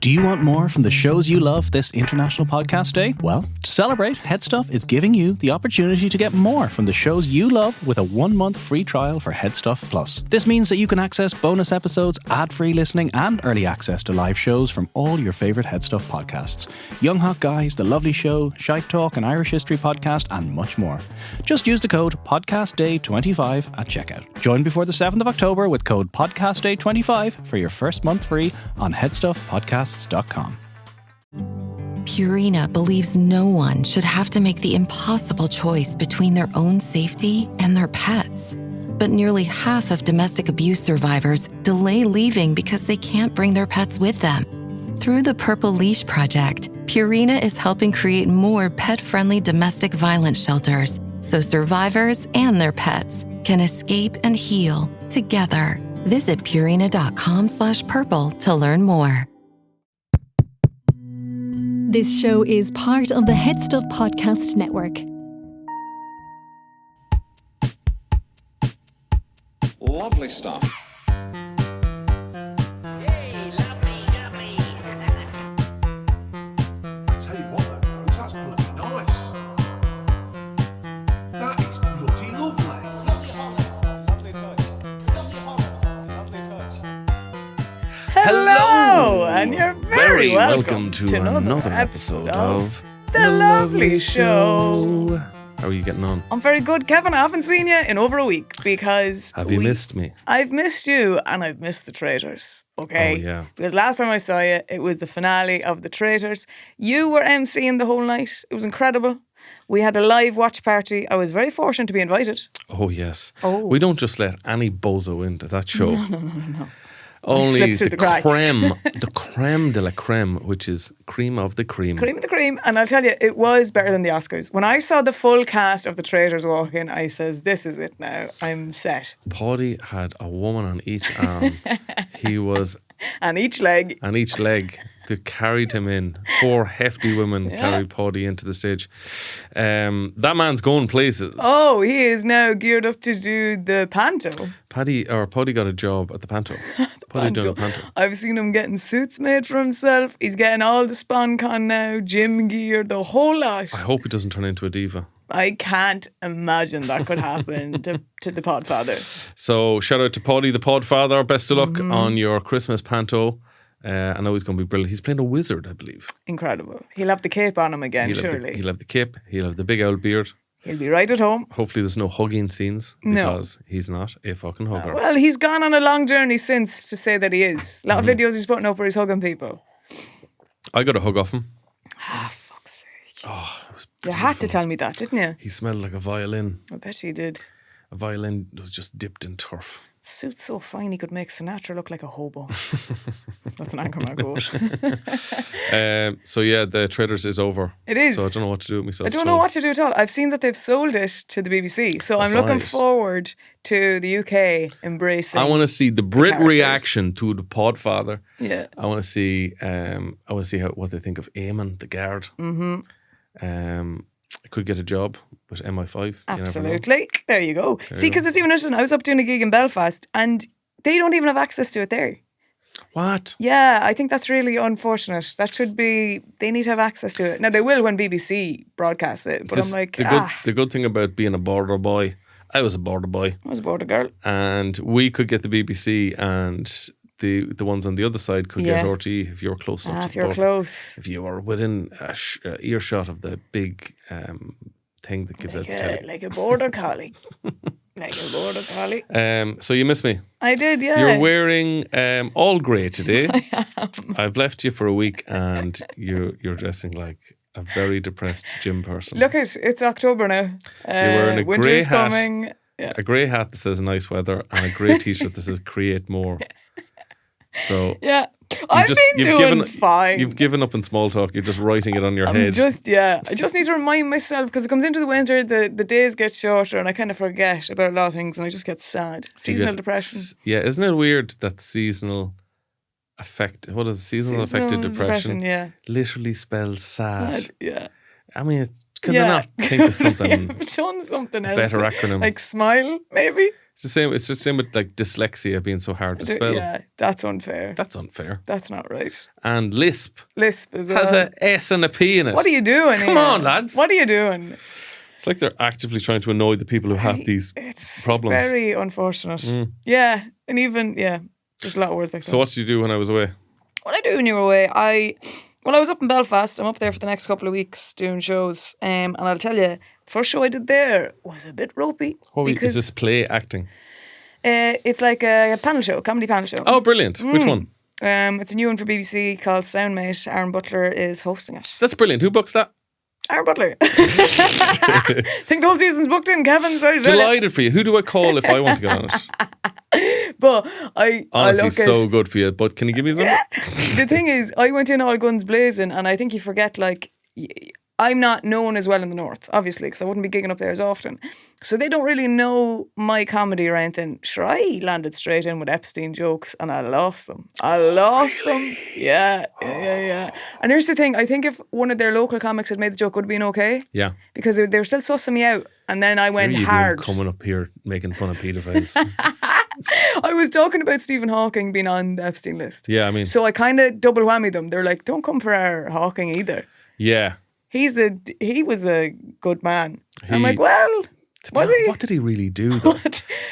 Do you want more from the shows you love this International Podcast Day? Well, to celebrate, HeadStuff is giving you the opportunity to get more from the shows you love with a 1-month free trial for HeadStuff Plus. This means that you can access bonus episodes, ad-free listening, and early access to live shows from all your favourite HeadStuff podcasts. Young Hot Guys, The Lovely Show, Shite Talk, an Irish History podcast, and much more. Just use the code PodcastDay25 at checkout. Join before the 7th of October with code PodcastDay25 for your first month free on HeadStuffPodcasts.com. Purina believes no one should have to make the impossible choice between their own safety and their pets. But nearly half of domestic abuse survivors delay leaving because they can't bring their pets with them. Through the Purple Leash Project, Purina is helping create more pet-friendly domestic violence shelters so survivors and their pets can escape and heal together. Visit purina.com/purple to learn more. This show is part of the HeadStuff Podcast Network. Lovely stuff. Hey, lovely, lovely. Tell you what, though, folks, that's bloody nice. That is bloody lovely. Lovely Holland. Lovely touch. Lovely Holland. Lovely touch. Hello, and you're very welcome to another episode of The Lovely Show. How are you getting on? I'm very good, Kevin. I haven't seen you in over a week because Have you missed me? I've missed you and I've missed the Traitors. Okay. Oh, yeah. Because last time I saw you, it was the finale of the Traitors. You were emceeing the whole night. It was incredible. We had a live watch party. I was very fortunate to be invited. Oh, yes. Oh. We don't just let any bozo into that show. No. Only through the the cracks. the creme de la creme, which is cream of the cream. Cream of the cream. And I'll tell you, it was better than the Oscars. When I saw the full cast of the Traitors walk in, I says, this is it now. I'm set. Paddy had a woman on each arm. He was... And each leg. And each leg that carried him in. 4 hefty women carried Paddy into the stage. That man's going places. Oh, he is now geared up to do the panto. Paddy got a job at the panto. Paddy doing a panto. I've seen him getting suits made for himself. He's getting all the SponCon now, gym gear, the whole lot. I hope he doesn't turn into a diva. I can't imagine that could happen to the Podfather. So shout out to Paddy the Podfather. Best of luck on your Christmas panto. I know he's going to be brilliant. He's playing a wizard, I believe. Incredible. He'll have the cape on him again, surely. He'll have the cape. He'll have the big old beard. He'll be right at home. Hopefully there's no hugging scenes because he's not a fucking hugger. Well, he's gone on a long journey since to say that he is. A lot of videos he's putting up where he's hugging people. I got a hug off him. Ah, fuck's sake. Oh, it was You had to tell me that, didn't you? He smelled like a violin. I bet you did. A violin was just dipped in turf. The suit's so fine he could make Sinatra look like a hobo. That's an Anchorman quote. So yeah, the Traitors is over. It is. So I don't know what to do with myself. I don't know what to do at all. I've seen that they've sold it to the BBC. So I'm looking forward to the UK embracing. I want to see the Brit characters. reaction to the Podfather. Yeah. I want to see what they think of Eamon, the guard. I could get a job with MI5. Absolutely. There you go. See, because it's even interesting. I was up doing a gig in Belfast and they don't even have access to it there. What? Yeah, I think that's really unfortunate. That should be, they need to have access to it. Now, they will when BBC broadcasts it, but I'm like, the good thing about being a border boy, I was a border boy. I was a border girl. And we could get the BBC and the ones on the other side could get RTE if you're close enough to if you're close. If you were within earshot of the big thing that gives out the telly. Like a border collie. Like a border collie. So you miss me. I did, yeah. You're wearing all grey today. I am. I've left you for a week and you're dressing like a very depressed gym person. Look, it's October now. You're wearing a grey hat. Coming. Yeah. A grey hat that says nice weather and a grey t-shirt that says create more. So yeah, I've been doing fine. You've given up in small talk. You're just writing it on your head. I just need to remind myself because it comes into the winter, the days get shorter and I kind of forget about a lot of things and I just get sad. Seasonal depression. Yeah, isn't it weird that seasonal affected depression? Yeah, literally spells sad. Yeah, I mean, can they not think of something? Done something else. Better acronym like smile, maybe. It's the same. It's the same with like dyslexia being so hard to spell. Yeah, that's unfair. That's unfair. That's not right. And lisp Lisp is has a S and a P in it. What are you doing? Come on, lads. What are you doing? It's like they're actively trying to annoy the people who have these It's problems. very unfortunate. Yeah, and even there's a lot of words like that. So what did you do when I was away? What I do when you were away, I was up in Belfast. I'm up there for the next couple of weeks doing shows, and I'll tell you, the first show I did there was a bit ropey. Is this play acting? It's like a panel show, comedy panel show. Oh, brilliant. Which one? It's a new one for BBC called Soundmate. Aaron Butler is hosting it. That's brilliant. Who books that? Aaron Butler. I think the whole season's booked in, Kevin. Sorry to tell you. Delighted for you. Who do I call if I want to get on it? But I Honestly, look at so good for you. But can you give me some? the thing is, I went in all guns blazing, and I think you forget, like, I'm not known as well in the North, obviously, because I wouldn't be gigging up there as often. So they don't really know my comedy or anything. Sure, I landed straight in with Epstein jokes, and I lost them. Them. Yeah. And here's the thing. I think if one of their local comics had made the joke, it would have been okay. Yeah. Because they were still sussing me out. And then I went What are you hard. doing coming up here making fun of paedophiles? I was talking about Stephen Hawking being on the Epstein list. Yeah, I mean. So I kind of double whammy them. They're like, don't come for our Hawking either. Yeah. He was a good man. I'm like, well, was he? What did he really do though?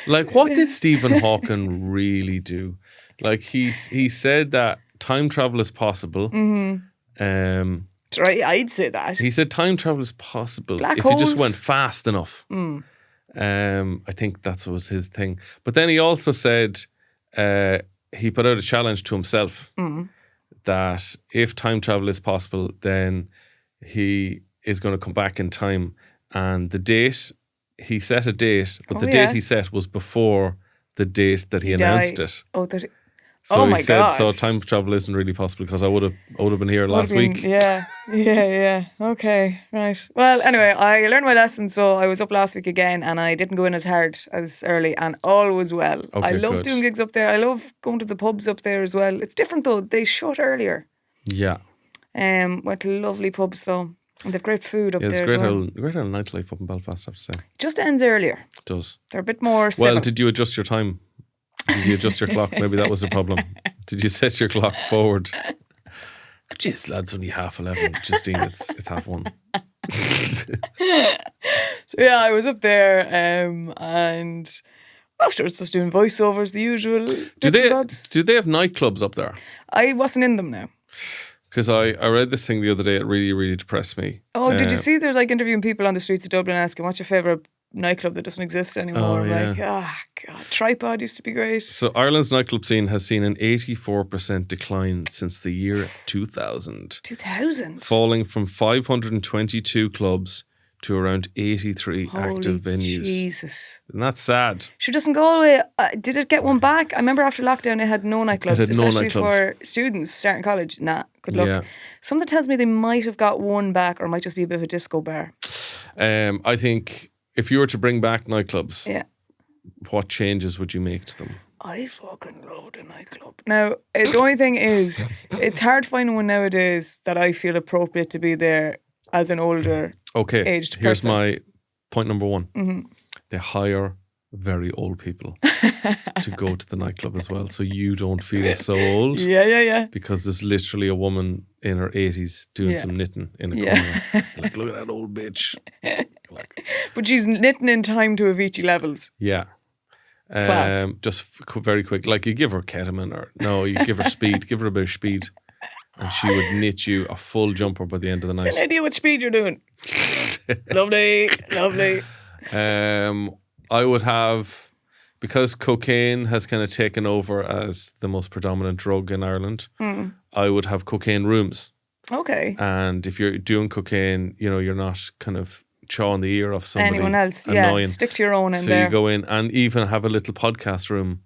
What did Stephen Hawking really do? Like he said that time travel is possible. Mm-hmm. Right, I'd say that. He said time travel is possible Black if holes. you just went fast enough. I think that was his thing. But then he also said he put out a challenge to himself that if time travel is possible, then he is going to come back in time. And the date, he set a date, but the date he set was before the date that he announced it. Oh, that. So my he said, God. so time travel isn't really possible because I would have been here last week. Yeah. Okay, right. Well, anyway, I learned my lesson, so I was up last week again, and I didn't go in as hard as early, and all was well. Okay, I love good. doing gigs up there. I love going to the pubs up there as well. It's different though. They shut earlier. Yeah. Went to lovely pubs though, and they've great food up Yeah, it's there great as well. great how nightlife up in Belfast, I have to say. Just ends earlier. It does. They're a bit more Well, civil. did you adjust your time? Did you adjust your clock? Maybe that was the problem. Did you set your clock forward? Jeez, lads, only 11:30. Justine, it's 1:30. So yeah, I was up there and afterwards just doing voiceovers, the usual bits and bobs. Do they have nightclubs up there? I wasn't in them now. Because I read this thing the other day. It really, really depressed me. Oh, did you see there's like interviewing people on the streets of Dublin asking, what's your favourite nightclub that doesn't exist anymore? I'm like, God, Tripod used to be great. So Ireland's nightclub scene has seen an 84% decline since the year 2000. 2000? Falling from 522 clubs to around 83 Holy active venues. Jesus. And that's sad. Sure doesn't go all the way. Did it get one back? I remember after lockdown it had no nightclubs, It had no especially nightclubs. for students starting college. Nah, good luck. Yeah. Something tells me they might have got one back, or it might just be a bit of a disco bar. I think if you were to bring back nightclubs, Yeah. what changes would you make to them? I fucking love the nightclub. Now, the only thing is, it's hard finding one nowadays that I feel appropriate to be there as an older aged here's person. my point number one. Mm-hmm. They hire very old people to go to the nightclub as well, so you don't feel so old. Yeah. Because there's literally a woman in her 80s doing some knitting in a corner. Like, look at that old bitch. Like, But she's knitting in time to Avicii levels. yeah. Class. Just very quick. Like, you give her ketamine you give her speed, give her a bit of speed, and she would knit you a full jumper by the end of the night. An idea what speed you're doing. Lovely. I would have, because cocaine has kind of taken over as the most predominant drug in Ireland, I would have cocaine rooms. Okay. And if you're doing cocaine, you're not kind of chawing the ear off somebody. Anyone else? Annoying. Yeah, stick to your own in So there. you go in and even have a little podcast room.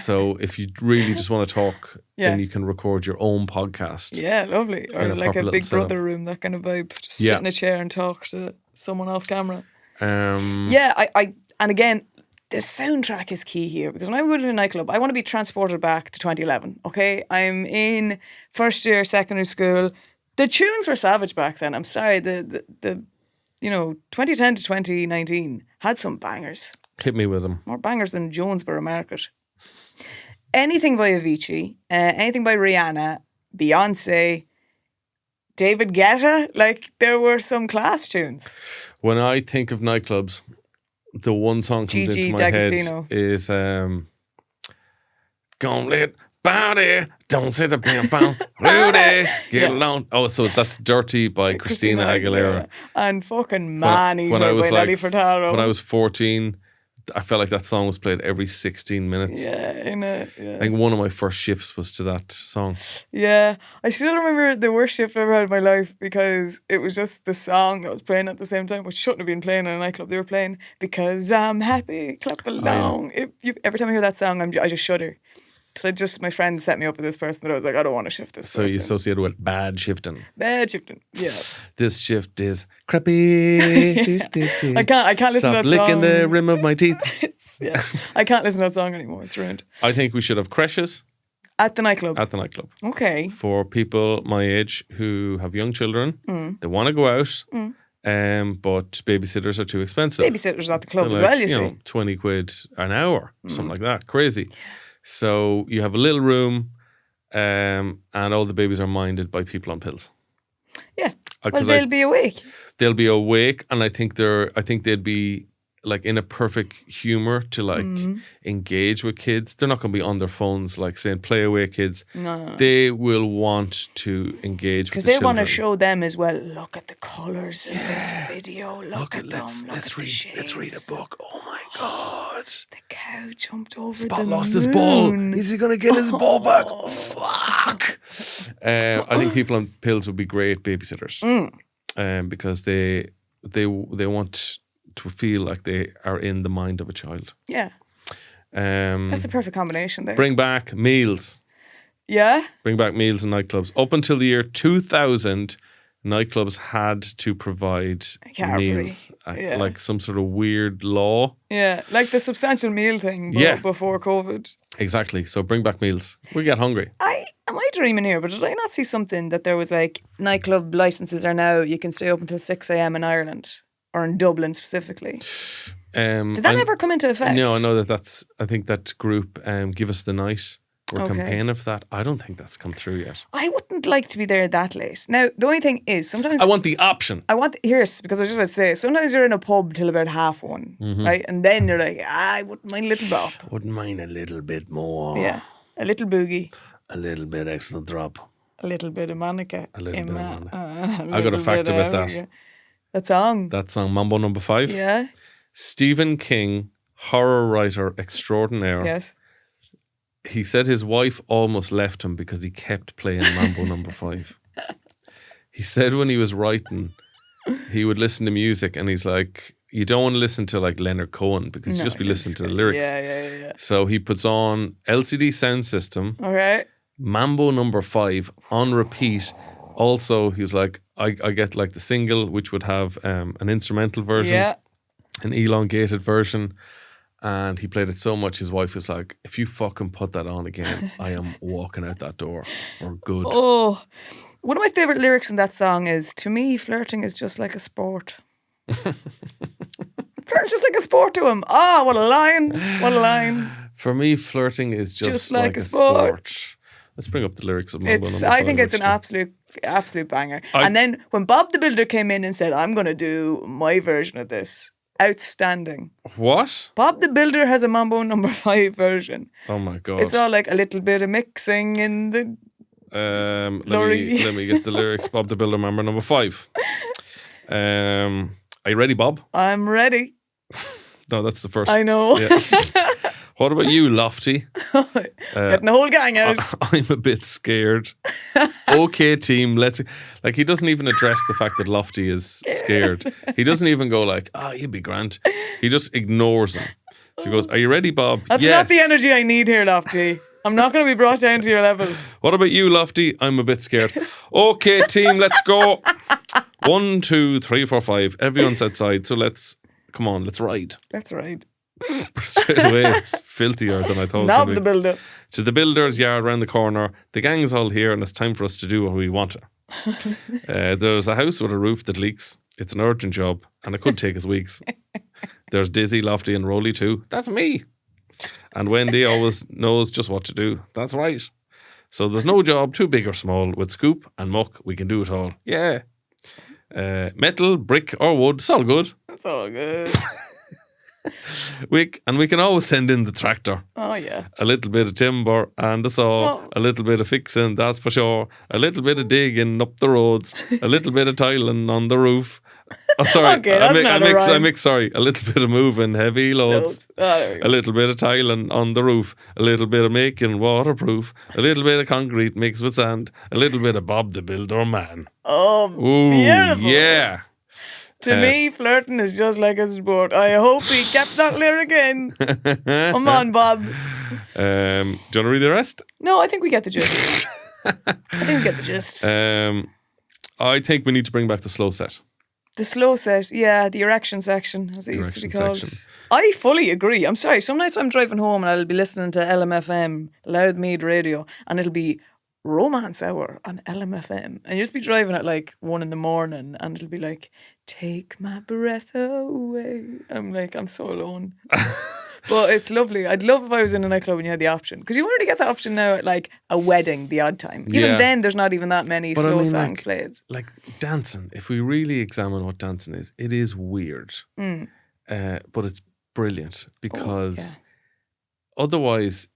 So if you really just want to talk, then you can record your own podcast. Yeah, lovely. In Or a like proper a little Big setup. Brother room, that kind of vibe. Just sit in a chair and talk to someone off camera. Yeah, I and again, the soundtrack is key here, because when I go to a nightclub, I want to be transported back to 2011. Okay, I'm in first year secondary school. The tunes were savage back then. I'm sorry, the 2010 to 2019 had some bangers. Hit me with them. More bangers than Jonesboro Market. Anything by Avicii, anything by Rihanna, Beyonce, David Guetta. Like, there were some class tunes. When I think of nightclubs, the one song comes Gigi into my D'Agostino. head is "Gonna let body, don't sit up and bound, Rudy, get along." Oh, so that's "Dirty" by Christina Aguilera. And fucking Man Eater when I was by Nelly like, Furtado. when I was 14, I felt like that song was played every 16 minutes. Yeah, I think one of my first shifts was to that song. Yeah, I still remember the worst shift I ever had in my life because it was just the song that was playing at the same time, which shouldn't have been playing in a nightclub. They were playing "Because I'm Happy, Clap Along." Every time I hear that song, I just shudder. So my friend set me up with this person that I was like, I don't want to shift this So person. you associate it with bad shifting. Bad shifting, yeah. This shift is crappy. I can't listen Stop to that song. licking the rim of my teeth. Yeah, I can't listen to that song anymore. It's ruined. I think we should have creches At the nightclub. at the nightclub. Okay. For people my age who have young children, they want to go out, but babysitters are too expensive. Babysitters at the club They're as like, well, you see. 20 quid an hour, something like that. Crazy. So you have a little room, and all the babies are minded by people on pills. Yeah. 'Cause Well, they'll be awake. They'll be awake, and I think they'd be like in a perfect humor to like engage with kids. They're not going to be on their phones like saying "play away, kids." No. They will want to engage Because with the they want to children. show them as well. Look at the colours in this video. Look at them. Let's read a book. Oh my god! The cow jumped over Spot the lost moon. his ball. Is he gonna get his ball back? Fuck! I think people on pills would be great babysitters, because they want to feel like they are in the mind of a child. Yeah. That's a perfect combination there. Bring back meals. Yeah? Bring back meals in nightclubs. Up until the year 2000, nightclubs had to provide Carefully. meals. Yeah. Like some sort of weird law. Yeah. Like the substantial meal thing before COVID. Exactly. So bring back meals. We get hungry. Am I dreaming here? But did I not see something that there was like nightclub licenses are now you can stay up until 6 a.m. in Ireland or in Dublin specifically? Did that ever come into effect? No, I know I think that group, Give Us the Night, were campaigning for that. I don't think that's come through yet. I wouldn't like to be there that late. Now, the only thing is sometimes I want the option. Here's because I was just about to say, sometimes you're in a pub till about 1:30, right? And then you're like, I wouldn't mind a little bop. Wouldn't mind a little bit more. Yeah. A little boogie. A little bit extra drop. A little bit of Monica. A little bit of Monica. I I got a fact about that. That song. That song, Mambo Number 5. Yeah. Stephen King, horror writer extraordinaire. Yes. He said his wife almost left him because he kept playing Mambo Number 5. He said when he was writing, he would listen to music and he's like, you don't want to listen to like Leonard Cohen because you just be listening to the lyrics. Yeah. So he puts on LCD sound system, All right. Mambo Number 5 on repeat. Also, he's like, I get like the single, which would have an instrumental version, an elongated version. And he played it so much, his wife was like, if you fucking put that on again, I am walking out that door for good. Oh, one of my favourite lyrics in that song is, to me, flirting is just like a sport. Flirting's just like a sport to him. Oh, what a line. What a line. For me, flirting is just like a sport. Let's bring up the lyrics of Mambo Number 5. I think it's an absolute banger. And then when Bob the Builder came in and said, I'm going to do my version of this, outstanding. What? Bob the Builder has a Mambo Number 5 version. Oh my God. It's all like a little bit of mixing in the... Let me get the lyrics. Bob the Builder, Mambo Number 5. Are you ready, Bob? I'm ready. No, that's the first. I know. Yeah. What about you, Lofty? Getting the whole gang out. I'm a bit scared. Okay, team, let's... Like, he doesn't even address the fact that Lofty is scared. He doesn't even go like, you'd be grand. He just ignores him. So he goes, are you ready, Bob? That's not the energy I need here, Lofty. I'm not going to be brought down to your level. What about you, Lofty? I'm a bit scared. Okay, team, let's go. 1, 2, 3, 4, 5. Everyone's outside, so come on, let's ride. Let's ride. Straight away, it's filthier than I thought. Knob the Builder. To the builder's yard around the corner. The gang's all here and it's time for us to do what we want. There's a house with a roof that leaks. It's an urgent job and it could take us weeks. There's Dizzy, Lofty and Rolly too. That's me. And Wendy always knows just what to do. That's right. So there's no job too big or small. With Scoop and Muck, we can do it all. Yeah. Metal, brick or wood, it's all good. It's all good. We can always send in the tractor. Oh, yeah. A little bit of timber and the saw. Oh. A little bit of fixing, that's for sure. A little bit of digging up the roads. A little bit of tiling on the roof. Oh, sorry. Okay, that's not a rhyme. Sorry. A little bit of moving heavy loads. Oh, there we go. A little bit of tiling on the roof. A little bit of making waterproof. A little bit of concrete mixed with sand. A little bit of Bob the Builder Man. Oh, Ooh, beautiful. yeah. To me, flirting is just like a sport. I hope he kept that lyric in. Come on, Bob. Do you want to read the rest? No, I think we get the gist. I think we need to bring back the slow set. The slow set, yeah, the erection section, as it used to be Erection called. section. I fully agree. I'm sorry. Some nights I'm driving home and I'll be listening to LMFM, Loud Mead Radio, and it'll be Romance Hour on LMFM. And you'll just be driving at like 1 a.m. and it'll be like, take my breath away. I'm like, I'm so alone. But it's lovely. I'd love if I was in a nightclub and you had the option. Because you already get the option now at like a wedding, the odd time. Even Yeah. then, there's not even that many But slow I mean, songs played. Like dancing, if we really examine what dancing is, it is weird. But it's brilliant because otherwise,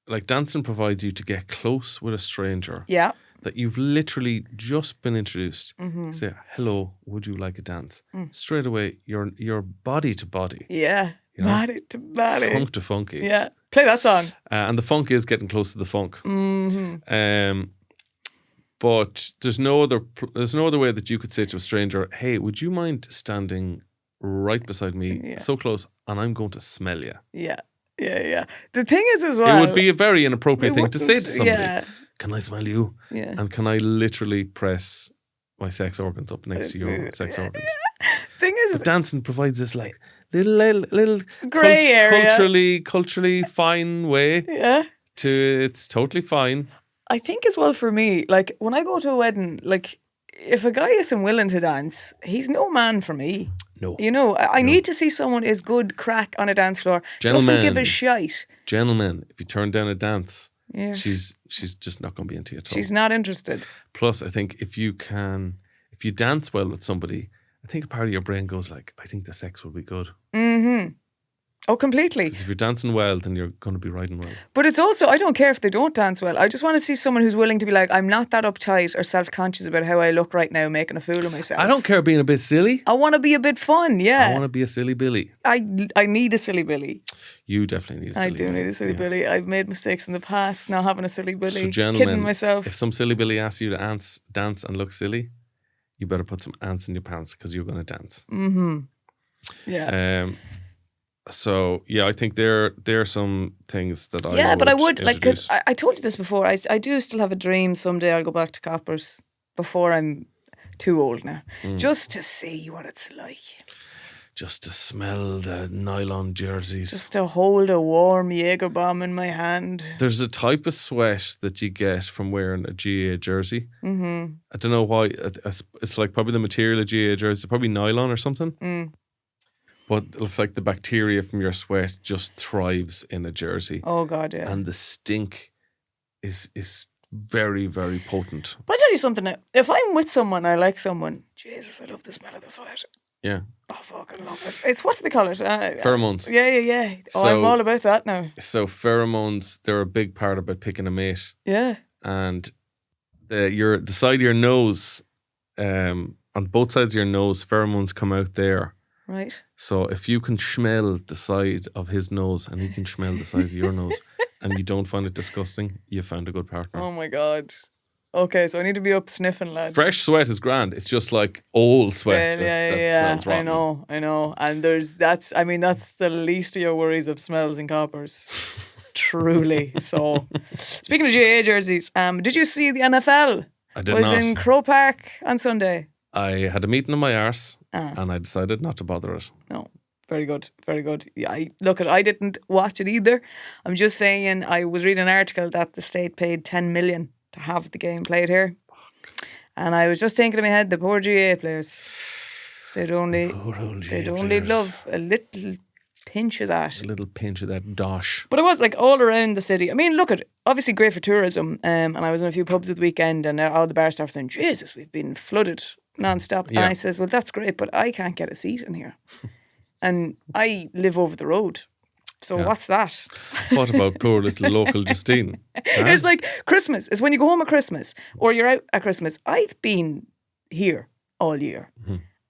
like dancing provides you to get close with a stranger Yeah. that you've literally just been introduced. Say, hello, would you like a dance? Straight away, you're body to body, Yeah. You know? Body to body. funk to funky. Yeah. Play that song. And the funk is getting close to the funk. But there's no other way that you could say to a stranger, hey, would you mind standing right beside me, so close, and I'm going to smell you? Yeah. Yeah, yeah. The thing is as well. It would be a very inappropriate it thing to say to wouldn't- somebody. Yeah. Can I smell you? Yeah. And can I literally press my sex organs up next to your sex organs? Thing is, But dancing provides this like little Grey area. culturally fine way yeah. to it's totally fine. I think as well for me, like when I go to a wedding, like if a guy isn't willing to dance, he's no man for me. No. You know, I need to see someone is good crack on a dance floor. Doesn't give a Gentlemen. shite. Gentlemen, if you turn down a dance, Yeah. she's just not going to be into you at all. She's not interested. Plus, I think if you dance well with somebody, I think a part of your brain goes like, I think the sex will be good. Oh, completely. Because if you're dancing well, then you're going to be riding well. But it's also, I don't care if they don't dance well. I just want to see someone who's willing to be like, I'm not that uptight or self-conscious about how I look right now, making a fool of myself. I don't care being a bit silly. I want to be a bit fun, yeah. I want to be a silly Billy. I need a silly Billy. You definitely need a silly I do Billy. need a silly Yeah. Billy. I've made mistakes in the past, not having a silly Billy. So gentlemen, kidding myself. if some silly Billy asks you to dance and look silly, you better put some ants in your pants because you're going to dance. Yeah. So yeah, I think there are some things that I Yeah, but I would, like, because introduce. I told you this before, I do still have a dream someday I'll go back to Coppers before I'm too old now, just to see what it's like. Just to smell the nylon jerseys. Just to hold a warm Jaeger bomb in my hand. There's a type of sweat that you get from wearing a GA jersey. Mm-hmm. I don't know why. It's like probably the material of GA jersey, probably nylon or something. But it's like the bacteria from your sweat just thrives in a jersey. Oh, God, yeah. And the stink is very, very potent. But I tell you something now. If I'm with someone, I like someone, Jesus, I love the smell of the sweat. Yeah. Oh, fucking love it. It's, what do they call it? Pheromones. Yeah. Oh, I'm So- all about that now. So pheromones, they're a big part about picking a mate. Yeah. And the side of your nose, on both sides of your nose, pheromones come out there. Right. So if you can smell the side of his nose and he can smell the side of your nose and you don't find it disgusting, you found a good partner. Oh, my God. Okay, so I need to be up sniffing, lads. Fresh sweat is grand. It's just like old sweat Still, that smells rotten. I know. And that's the least of your worries of smells in Coppers. Truly. So, speaking of GAA jerseys, did you see the NFL? I did was not. in Crow Park on Sunday. I had a meeting in my arse and I decided not to bother it. No. Very good, very good. Yeah, I didn't watch it either. I'm just saying, I was reading an article that the state paid 10 million to have the game played here. And I was just thinking in my head, the poor GAA players. They'd only Jeepers. love a little pinch of that. A little pinch of that dosh. But it was like all around the city. I mean, look at obviously great for tourism. And I was in a few pubs at the weekend, and all the bar staff were saying, "Jesus, we've been flooded non-stop." Yeah. And I says, "Well, that's great, but I can't get a seat in here, and I live over the road. So what's that?" What about poor little local Justine? Huh? It's like Christmas. It's when you go home at Christmas or you're out at Christmas. I've been here all year.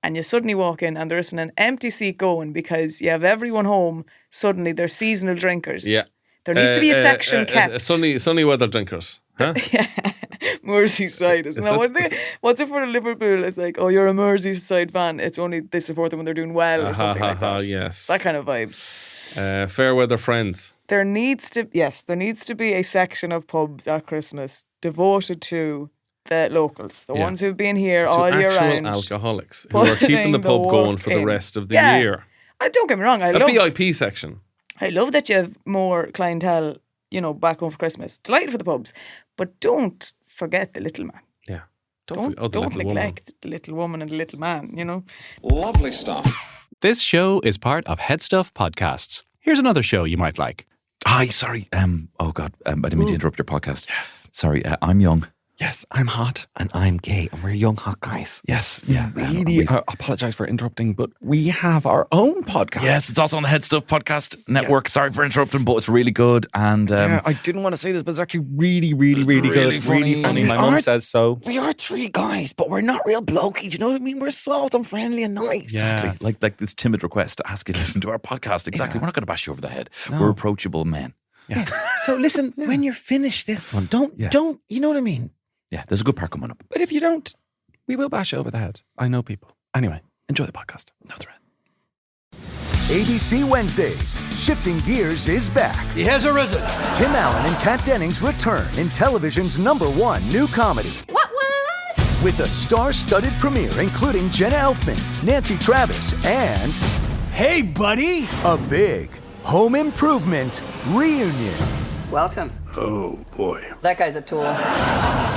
And you suddenly walk in and there isn't an empty seat going because you have everyone home. Suddenly they're seasonal drinkers. Yeah. There needs to be a section kept. Sunny weather drinkers. Huh? Merseyside, isn't that what they? What's it for Liverpool? It's like, oh, you're a Merseyside fan. It's only they support them when they're doing well or something like that. Yes. It's that kind of vibe. Fair weather friends. There needs to be a section of pubs at Christmas devoted to the locals, the ones who've been here all year round. Alcoholics who are keeping the pub going for the rest of the year. Don't get me wrong. A VIP section. I love that you have more clientele, back home for Christmas. Delighted for the pubs, but don't forget the little man. Yeah. Don't neglect the little woman and the little man. Lovely stuff. This show is part of HeadStuff Podcasts. Here's another show you might like. Hi, sorry. Oh God, I didn't mean to interrupt your podcast. Yes. Sorry, I'm young. Yes, I'm hot and I'm gay and we're young hot guys. Yes, yeah. Really apologise for interrupting, but we have our own podcast. Yes, it's also on the HeadStuff Podcast Network. Yeah. Sorry for interrupting, but it's really good. And I didn't want to say this, but it's actually really, really, really good. Really funny. My mum says so. We are three guys, but we're not real blokey. Do you know what I mean? We're soft and friendly and nice. Yeah. Exactly. Like this timid request to ask you to listen to our podcast. Exactly. Yeah. We're not going to bash you over the head. No. We're approachable men. Yeah. So listen, when you're finished this one, don't, you know what I mean? Yeah, there's a good part coming up. But if you don't, we will bash you over the head. I know people. Anyway, enjoy the podcast. No threat. ABC Wednesdays. Shifting Gears is back. He has arisen. Tim Allen and Kat Dennings return in television's #1 new comedy. What? With a star-studded premiere including Jenna Elfman, Nancy Travis, and... Hey, buddy! A big home improvement reunion. Welcome. Oh, boy. That guy's a tool.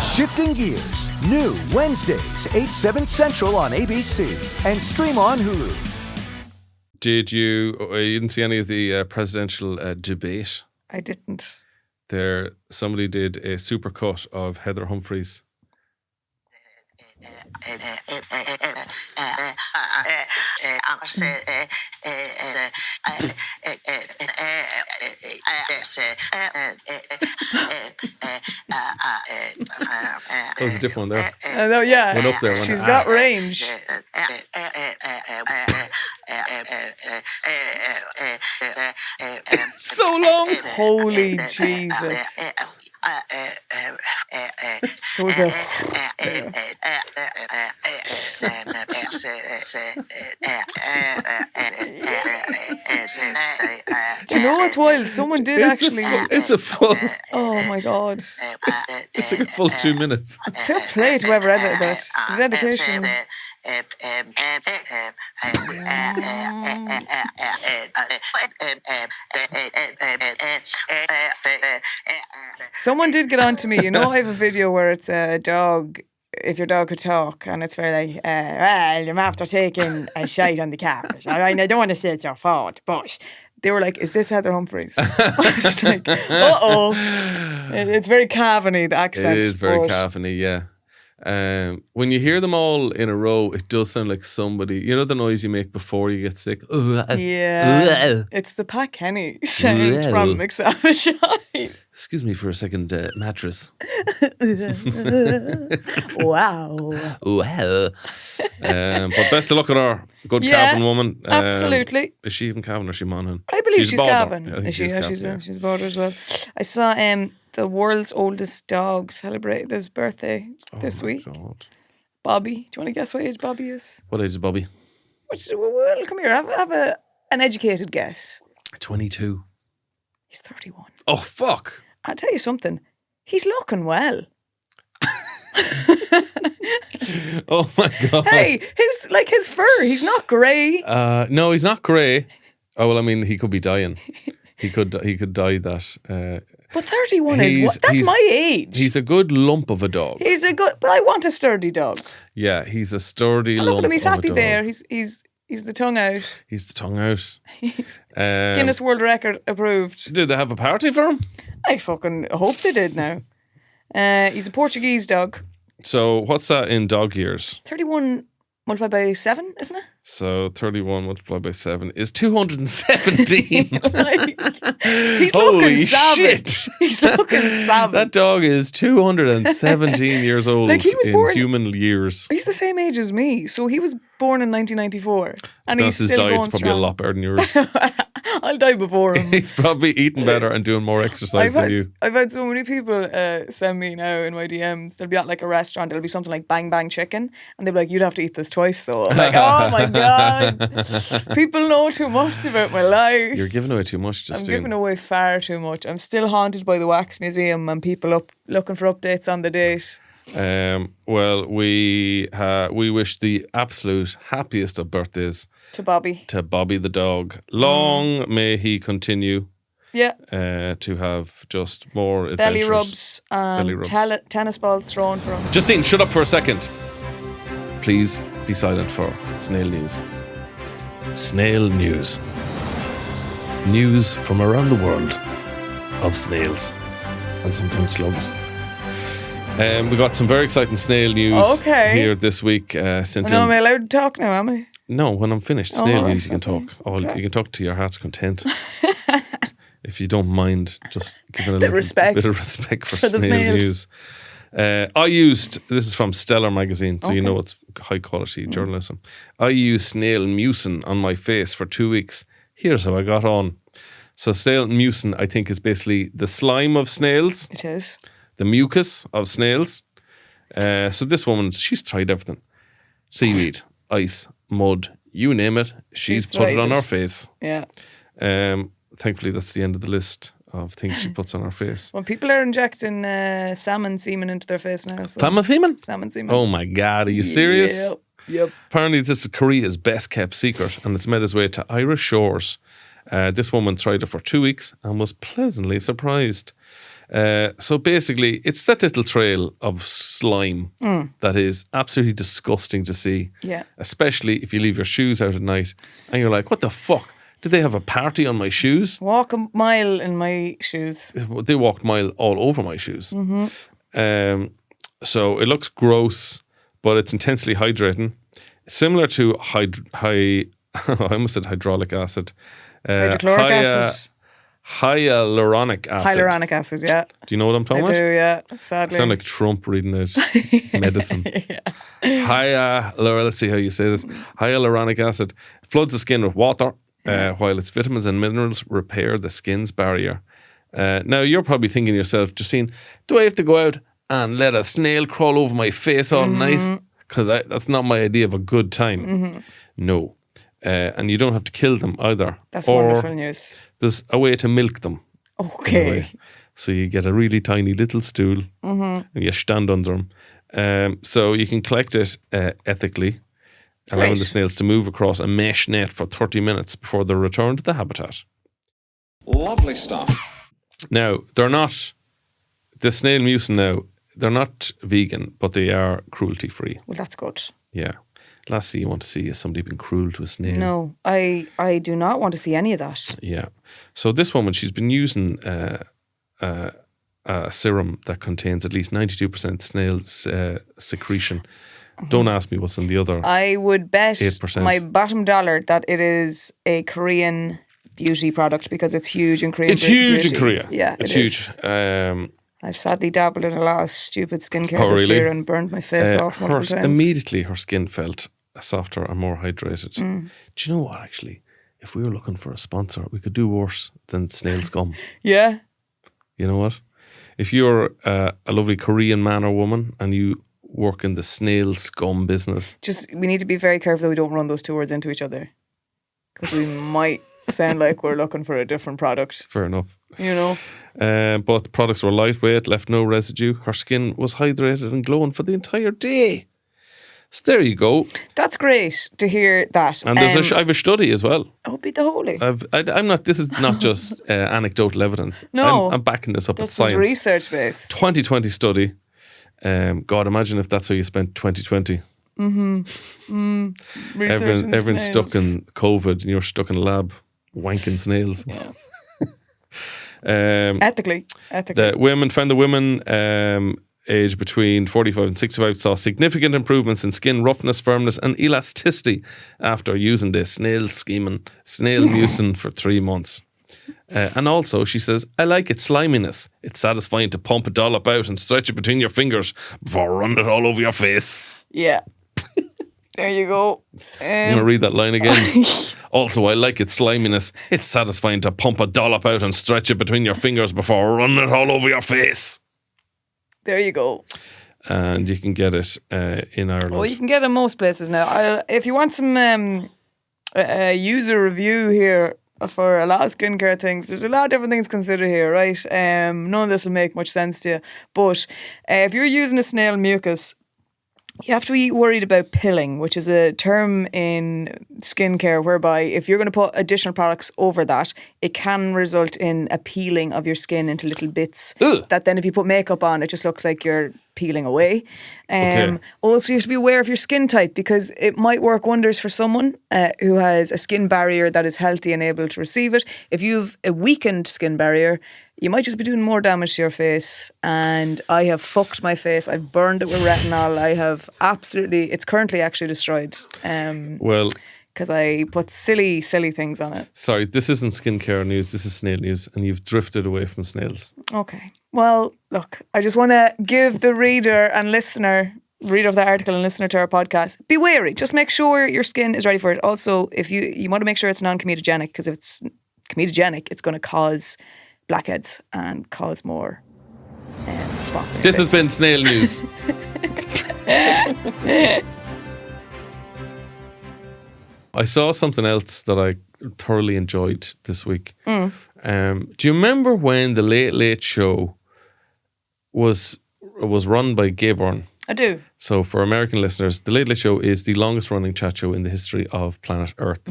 Shifting Gears. New Wednesdays, 8/7 Central on ABC. And stream on Hulu. Did you didn't see any of the presidential debate? I didn't. Somebody did a supercut of Heather Humphreys. That was a different one there. I know, yeah. Went up there. She's got range. So long. Holy Jesus. Those are... Do you know what's wild? Someone did It's a full... Oh my God. It's like a full 2 minutes. Fair play to whoever edited that. The dedication. Someone did get on to me. I have a video where it's a dog, if your dog could talk, and it's very like, well, I'm after taking a shite on the carpet. I don't want to say it's your fault, but they were like, is this Heather Humphreys? I was like, uh-oh. It's very Cavan-y, the accent. It is very Cavan-y, yeah. When you hear them all in a row, it does sound like somebody, you know the noise you make before you get sick? Yeah. It's the Pat Kenny sound from McSavage. Excuse me for a second, mattress. Wow. Wow. But best of luck at her. Good Cavan woman. Absolutely. Is she even Cavan or is she Monaghan? I believe she's Cavan. Yeah, she's a border as well. I saw the world's oldest dog celebrated his birthday this week. God. Bobby. Do you want to guess what age Bobby is? What age is Bobby? Well, come here. Have an educated guess. 22. He's 31. Oh, fuck. I'll tell you something. He's looking well. Oh my God. Hey, his fur, he's not grey. No, he's not grey. Oh, well, I mean, he could be dying. He could die that. But 31 is what? That's my age. He's a good lump of a dog. But I want a sturdy dog. Yeah, he's a sturdy lump. Look at him, he's of happy a dog. there. He's the tongue out. He's the tongue out. Guinness World Record approved. Did they have a party for him? I fucking hope they did now. He's a Portuguese dog. So what's that in dog years? 31 multiplied by 7, isn't it? So 31 multiplied by 7 is 217. He's Holy looking savage. shit. He's looking savage. That dog is 217 years old Like, he was in born- human years. He's the same age as me. So he was born in 1994. And he's His still diet's going probably a strong. lot better than yours. I'll die before him. He's probably eating better and doing more exercise than you. I've had so many people send me now in my DMs. They'll be at like a restaurant. It'll be something like Bang Bang Chicken. And they'll be like, you'd have to eat this twice though. I'm like, oh my God. People know too much about my life. You're giving away too much, I'm Justine. giving away far too much. I'm still haunted by the Wax Museum and people up looking for updates on the date. Well, we wish the absolute happiest of birthdays To Bobby. to Bobby the dog. Long may he continue Yeah. to have just more adventures. Belly rubs and Belly rubs. tennis balls thrown for him. Justine, shut up for a second. Please be silent for Snail News. Snail News. News from around the world of snails and sometimes slugs. We got some very exciting snail news here this week. Sent Am I in. allowed to talk now, am I? No, when I'm finished, snail right, news, you can okay. talk. You can talk to your heart's content. If you don't mind, just giving a Bit little respect bit of respect for for the snail snails. news. This is from Stellar magazine, so you know it's high quality journalism. I used snail mucin on my face for 2 weeks. Here's how I got on. So snail mucin, I think, is basically the slime of snails. It is. The mucus of snails. So this woman, she's tried everything. Seaweed, ice, mud, you name it. She's put it tried on it. her face. Yeah. Thankfully, that's the end of the list of things she puts on her face. Well, people are injecting salmon semen into their face now. So. Salmon semen? Salmon semen. Oh my God, are you serious? Yep. Apparently, this is Korea's best kept secret and it's made its way to Irish shores. This woman tried it for 2 weeks and was pleasantly surprised. So basically, it's that little trail of slime that is absolutely disgusting to see. Yeah. Especially if you leave your shoes out at night and you're like, what the fuck? Did they have a party on my shoes? Walk a mile in my shoes. They walked mile all over my shoes. So it looks gross, but it's intensely hydrating. Similar to I almost said hydraulic acid. Hydrochloric acid. Hyaluronic acid. Hyaluronic acid, yeah. Do you know what I'm talking I about? do, yeah. I Sadly. sound like Trump reading out medicine. Let's see how you say this. Hyaluronic acid floods the skin with water, while its vitamins and minerals repair the skin's barrier. Now, you're probably thinking to yourself, Justine, do I have to go out and let a snail crawl over my face all night? Because that's not my idea of a good time. No. And you don't have to kill them either. That's wonderful news. There's a way to milk them. Okay. So you get a really tiny little stool and you stand under them. So you can collect it ethically, allowing the snails to move across a mesh net for 30 minutes before they're returned to the habitat. Lovely stuff. Now, they're not, the snail mucin now, they're not vegan, but they are cruelty free. Well, that's good. Yeah. Last thing you want to see is somebody being cruel to a snail. No, I do not want to see any of that. Yeah. So this woman, she's been using a serum that contains at least 92% snail secretion. Don't ask me what's in the other. I would bet 8%. my bottom dollar that it is a Korean beauty product because it's huge in Korea. It's huge in Korea. Yeah, it's it huge. is. I've sadly dabbled in a lot of stupid skincare Oh, this really? year and burned my face off multiple times. Immediately her skin felt softer and more hydrated. Do you know what, actually? If we were looking for a sponsor, we could do worse than snail scum. Yeah. You know what? If you're a lovely Korean man or woman and you work in the snail scum business. We need to be very careful that we don't run those two words into each other. Because we might sound like we're looking for a different product. Fair enough. You know? But the products were lightweight, left no residue. Her skin was hydrated and glowing for the entire day. So there you go. That's great to hear that. And there's I have a study as well. Oh, be the holy. I'm not. This is not just anecdotal evidence. No, I'm backing this up with this science. is research based. 2020 study. God, imagine if that's how you spent 2020. Everyone's stuck in COVID, and you're stuck in a lab wanking snails. Yeah. Ethically. The women aged between 45 and 65 saw significant improvements in skin roughness, firmness, and elasticity after using the snail mucin for 3 months. And also, she says, I like its sliminess. It's satisfying to pump a dollop out and stretch it between your fingers before running it all over your face. Yeah. There you go. I'm going to read that line again. Also, I like its sliminess. It's satisfying to pump a dollop out and stretch it between your fingers before running it all over your face. There you go. And you can get it in Ireland. Oh, you can get it in most places now. If you want some user review here for a lot of skincare things, there's a lot of different things to consider here, right? None of this will make much sense to you. But if you're using a snail mucus, you have to be worried about pilling, which is a term in skincare whereby if you're going to put additional products over that, it can result in a peeling of your skin into little bits. Ugh. That then if you put makeup on, it just looks like you're peeling away. Okay. Also, you have to be aware of your skin type because it might work wonders for someone who has a skin barrier that is healthy and able to receive it. If you've a weakened skin barrier, you might just be doing more damage to your face. And I have fucked my face. I've burned it with retinol. I have it's currently actually destroyed. Well, because I put silly things on it. Sorry, this isn't skincare news. This is snail news, and you've drifted away from snails. Okay. Well, look, I just want to give the reader of the article and listener to our podcast, be wary. Just make sure your skin is ready for it. Also, if you want to make sure it's non-comedogenic, because if it's comedogenic, it's going to cause blackheads and cause more spots. This has been Snail News. I saw something else that I thoroughly enjoyed this week. Do you remember when the Late Late Show was run by Gay Byrne? I do. So for American listeners, the Late Late Show is the longest running chat show in the history of planet Earth.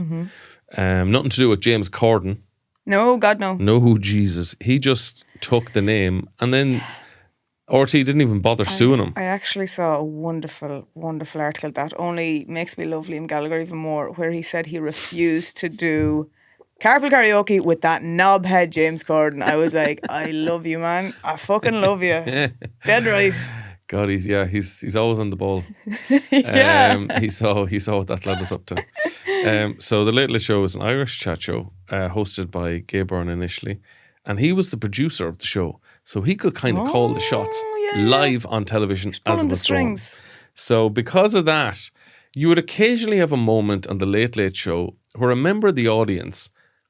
Nothing to do with James Corden. No, God, no. No, Jesus. He just took the name and then RT didn't even bother suing him. I actually saw a wonderful, wonderful article that only makes me love Liam Gallagher even more, where he said he refused to do carpool karaoke with that knobhead James Corden. I was like, I love you, man. I fucking love you. Dead right. God, he's always on the ball. Yeah. He saw what that led us up to. So the Late Late Show is an Irish chat show hosted by Gay Byrne initially, and he was the producer of the show, so he could kind of call the shots live on television as it was strings. going. So because of that, you would occasionally have a moment on the Late Late Show where a member of the audience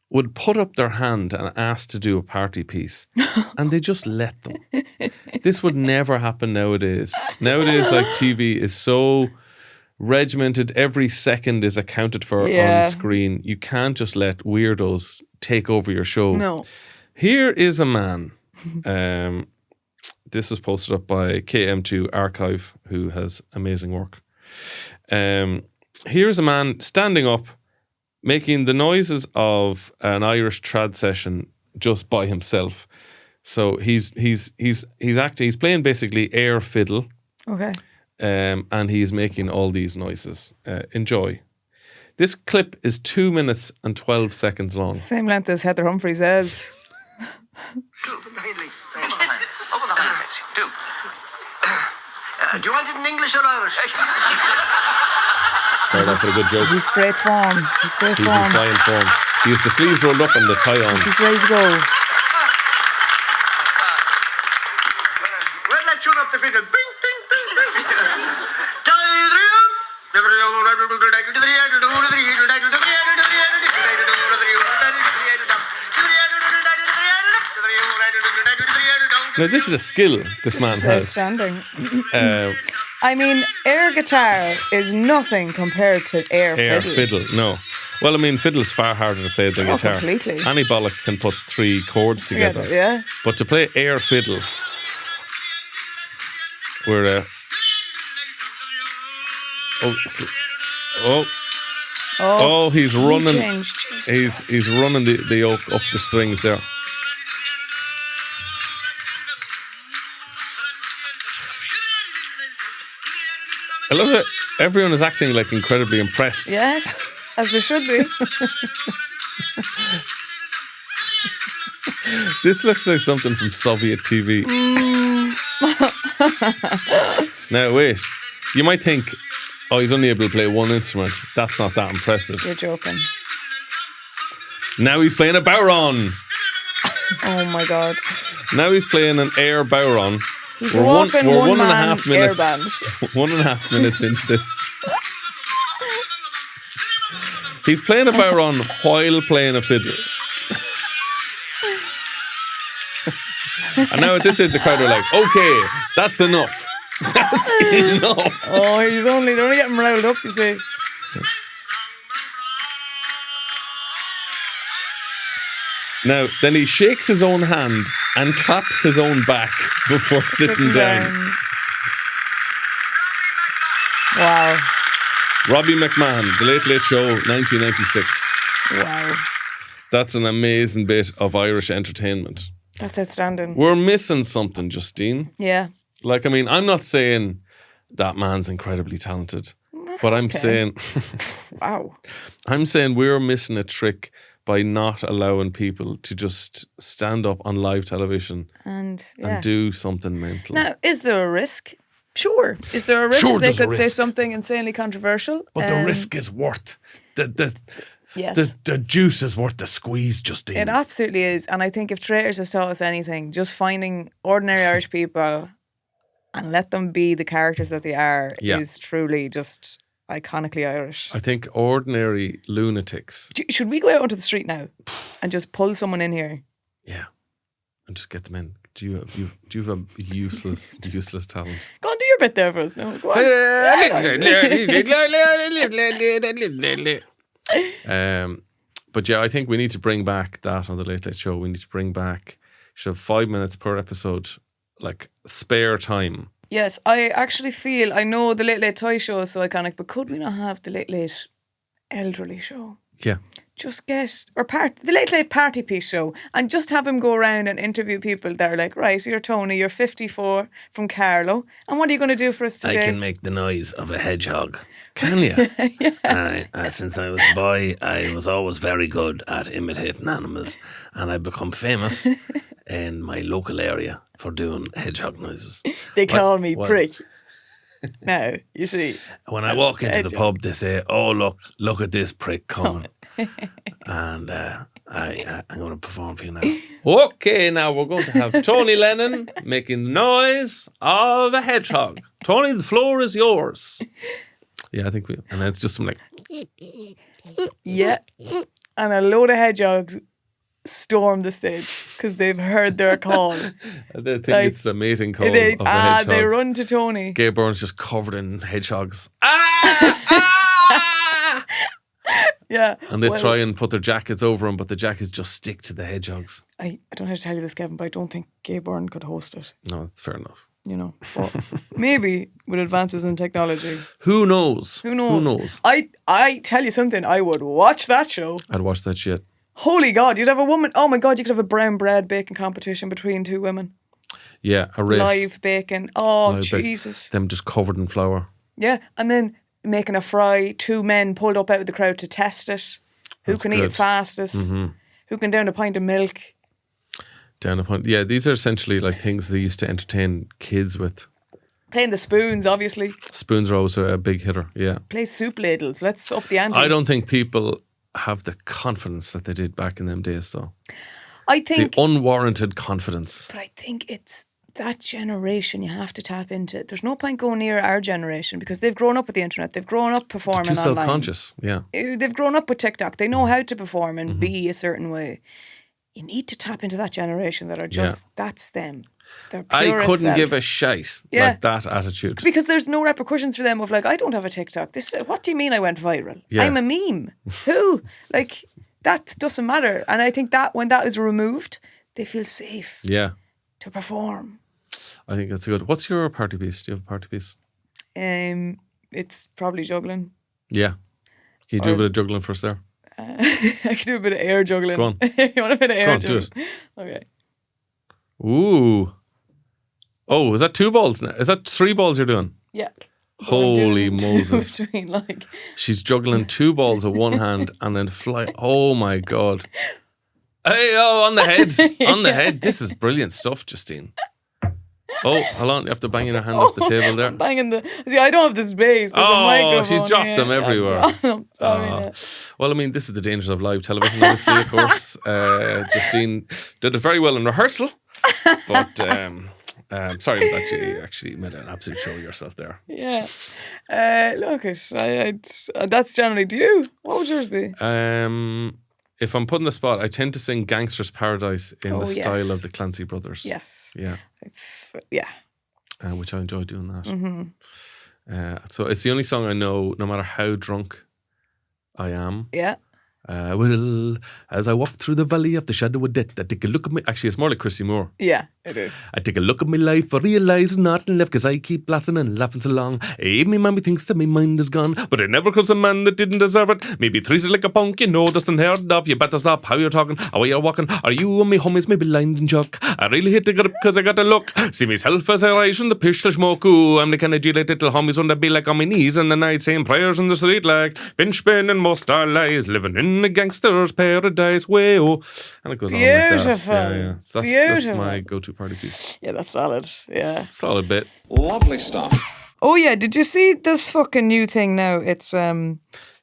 would put up their hand and ask to do a party piece, and they just let them. This would never happen nowadays. Nowadays, like, TV is so regimented. Every second is accounted for on screen. You can't just let weirdos take over your show. No. Here is a man. This was posted up by KM2 Archive, who has amazing work. Here's a man standing up, making the noises of an Irish trad session just by himself. So he's playing basically air fiddle. Okay. And he's making all these noises. Enjoy. This clip is 2 minutes and 12 seconds long. Same length as Heather Humphreys' heads. Do you want it in English or Irish? Start off with a good joke. He's great form. He's in flying form. He has the sleeves rolled up and the tie on. He's ready to go. Well, let's tune up the fiddle. Bing, bing, bing, bing. Now, this is a skill this man has. Outstanding. I mean, air guitar is nothing compared to air fiddle. No. Well, I mean, fiddle's far harder to play than guitar. Completely. Any bollocks can put 3 chords together. Yeah. But to play air fiddle, Oh, he's running. Changed. Jesus Christ. He's running the yoke up the strings there. I love it. Everyone is acting like incredibly impressed. Yes, as they should be. This looks like something from Soviet TV. Now, wait. You might think, oh, he's only able to play one instrument. That's not that impressive. You're joking. Now he's playing a bowron. Oh my God. Now he's playing an air bowron. He's walking one 1.5 minutes. Air band. 1.5 minutes into this. He's playing a bowron while playing a fiddle. And now at this stage the crowd are like, okay, that's enough. That's enough. Oh, they're only getting riled up, you see. Now, then he shakes his own hand and claps his own back before sitting down. Wow. Robbie McMahon, The Late Late Show, 1996. Wow. That's an amazing bit of Irish entertainment. That's outstanding. We're missing something, Justine. Yeah. Like, I mean, I'm not saying that man's incredibly talented, but I'm saying... Wow. I'm saying we're missing a trick by not allowing people to just stand up on live television and do something mental. Now, is there a risk? Sure. Is there a risk they could say something insanely controversial? But the risk is worth yes. The juice is worth the squeeze, Justine. It absolutely is. And I think if Traitors has taught us anything, just finding ordinary Irish people and let them be the characters that they are is truly just iconically Irish. I think ordinary lunatics. Should we go out onto the street now and just pull someone in here? Yeah. And just get them in. Do you have a useless talent? Go on, do your bit there for us. No, go on. But yeah, I think we need to bring back that on the Late Late Show. We need to bring back, should have 5 minutes per episode, like spare time. Yes, I actually feel, I know the Late Late Toy Show is so iconic, but could we not have the Late Late Elderly Show? Yeah. Just get, the Late Late Party Piece Show, and just have him go around and interview people that are like, right, you're Tony, you're 54 from Carlow, and what are you going to do for us today? I can make the noise of a hedgehog. Can you? Yeah. Since I was a boy, I was always very good at imitating animals, and I've become famous in my local area for doing hedgehog noises. They call me Prick. Now, you see. When I walk into the pub, they say, oh, look at this prick coming. And I'm going to perform for you now. Okay, now we're going to have Tony Lennon making the noise of a hedgehog. Tony, the floor is yours. Yeah, I think and it's just some like... Yeah. And a load of hedgehogs storm the stage because they've heard their call. They think it's a mating call of a hedgehog. They run to Tony. Gay Byrne's just covered in hedgehogs. Yeah. And they try and put their jackets over them, but the jackets just stick to the hedgehogs. I don't know how to tell you this, Kevin, but I don't think Gay Byrne could host it. No, that's fair enough. You know, but maybe with advances in technology. Who knows? Who knows? I tell you something, I would watch that show. I'd watch that shit. Holy God, you'd have a woman. Oh my God, you could have a brown bread baking competition between two women. Yeah, a race. Live baking. Oh, Live Jesus. Them just covered in flour. Yeah, and then making a fry, two men pulled up out of the crowd to test it. Who can eat it fastest? Mm-hmm. Who can down a pint of milk? Down a pint. Yeah, these are essentially like things they used to entertain kids with. Playing the spoons, obviously. Spoons are always a big hitter, yeah. Play soup ladles. Let's up the ante. I don't think people have the confidence that they did back in them days, though. I think... The unwarranted confidence. But I think it's that generation you have to tap into. There's no point going near our generation because they've grown up with the internet. They've grown up performing online. Too self-conscious, yeah. They've grown up with TikTok. They know how to perform and be a certain way. You need to tap into that generation that are just, that's them. They're I couldn't give a shite like that attitude. Because there's no repercussions for them of like, I don't have a TikTok. What do you mean I went viral? Yeah. I'm a meme. Who? Like, that doesn't matter. And I think that when that is removed, they feel safe to perform. I think that's good. What's your party piece? Do you have a party piece? it's probably juggling. Yeah. Can you do a bit of juggling for us there? I can do a bit of air juggling. Go on. You want a bit of air Go on, juggling? do it. Okay. Ooh. Oh, is that 2 balls now? Is that 3 balls you're doing? Yeah. Holy Moses. Between, like... She's juggling 2 balls with one hand and then fly. Oh my God. Hey, on the head. On the head. This is brilliant stuff, Justine. Oh, hold on. You have to bang your hand off the table there. I'm banging the... See, I don't have the space. There's a microphone. She's dropped them everywhere. Sorry. Well, I mean, this is the dangers of live television, obviously, of course. Justine did it very well in rehearsal. But sorry that you actually made an absolute show of yourself there. Yeah. Look, that's generally to you. What would yours be? If I'm put in the spot, I tend to sing Gangster's Paradise in the style of the Clancy Brothers. Yes. Yeah. Yeah. Which I enjoy doing that. Mm-hmm. So it's the only song I know, no matter how drunk I am. Yeah. Well, as I walk through the valley of the shadow of death, I take a look at me. Actually, it's more like Chrissy Moore. Yeah, it is. I take a look at my life, I realise there's nothing left because I keep laughing and laughing so long. Hey, me mommy thinks that my mind is gone, but it never crossed a man that didn't deserve it. Maybe treated like a punk, you know that's unheard of. You better stop how you're talking, how you're walking. Are you and me homies maybe lined and chuck? I really hate to get up because I got to look. See myself as I rise from the pistol smoke. Ooh, I'm the kind of G like little homies when they be like on my knees in the night saying prayers in the street like been spending most our lives living in a gangster's paradise way. Oh, and it goes on like that. Yeah. So that's my go-to party piece. Yeah, that's solid. Yeah. Solid bit. Lovely stuff. Oh yeah, did you see this fucking new thing now? It's